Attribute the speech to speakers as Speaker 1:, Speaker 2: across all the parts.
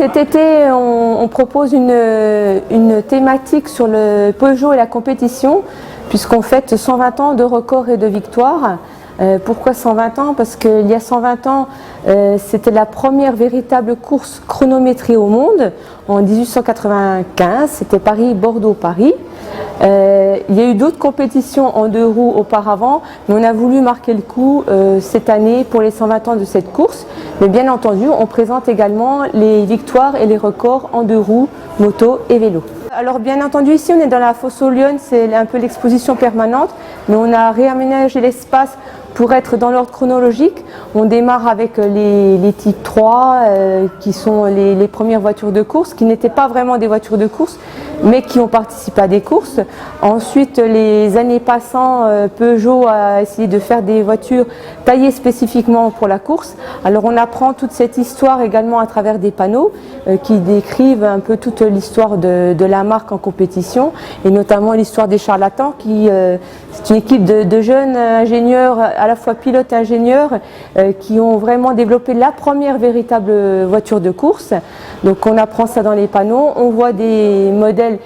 Speaker 1: cet été, on propose une thématique sur le Peugeot et la compétition, puisqu'on fête 120 ans de records et de victoires. Pourquoi 120 ans? Parce qu'il y a 120 ans, c'était la première véritable course chronométrée au monde, en 1895, c'était Paris-Bordeaux-Paris. Il y a eu d'autres compétitions en 2 roues auparavant, mais on a voulu marquer le coup cette année pour les 120 ans de cette course. Mais bien entendu, on présente également les victoires et les records en 2 roues, moto et vélo. Alors bien entendu, ici on est dans la fosse aux Lionnes, c'est un peu l'exposition permanente, mais on a réaménagé l'espace pour être dans l'ordre chronologique. On démarre avec les types 3, qui sont les premières voitures de course, qui n'étaient pas vraiment des voitures de course, mais qui ont participé à des courses. Ensuite, les années passant, Peugeot a essayé de faire des voitures taillées spécifiquement pour la course. Alors on apprend toute cette histoire également à travers des panneaux qui décrivent un peu toute l'histoire de la marque en compétition, et notamment l'histoire des charlatans, c'est une équipe de jeunes ingénieurs, à la fois pilotes et ingénieurs, qui ont vraiment développé la première véritable voiture de course. Donc on apprend ça dans les panneaux, on voit des modèles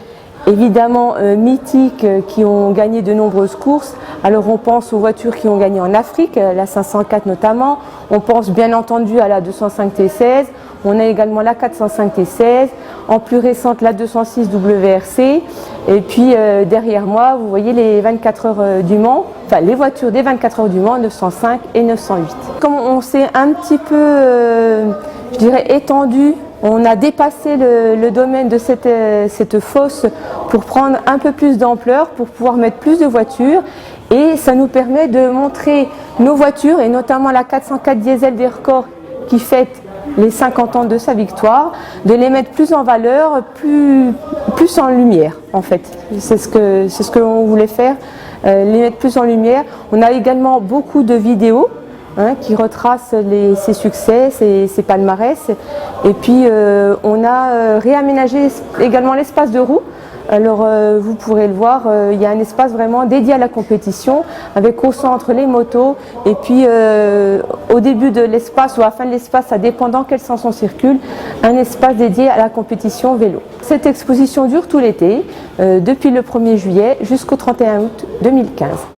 Speaker 1: évidemment mythiques qui ont gagné de nombreuses courses. Alors on pense aux voitures qui ont gagné en Afrique, la 504 notamment, on pense bien entendu à la 205 T16, on a également la 405 T16, en plus récente la 206 WRC, et puis derrière moi vous voyez les 24 heures du Mans, enfin les voitures des 24 heures du Mans, 905 et 908. Comme on s'est un petit peu, je dirais, étendu, on a dépassé le domaine de cette fosse pour prendre un peu plus d'ampleur, pour pouvoir mettre plus de voitures, et ça nous permet de montrer nos voitures, et notamment la 404 diesel des records qui fête les 50 ans de sa victoire, de les mettre plus en valeur, plus en lumière en fait. C'est ce que l'on voulait faire, les mettre plus en lumière. On a également beaucoup de vidéos qui retracent ses succès, ses palmarès. Et puis on a réaménagé également l'espace de roue. Alors vous pourrez le voir, il y a un espace vraiment dédié à la compétition, avec au centre les motos, et puis au début de l'espace ou à la fin de l'espace, ça dépend dans quel sens on circule, un espace dédié à la compétition vélo. Cette exposition dure tout l'été, depuis le 1er juillet jusqu'au 31 août 2015.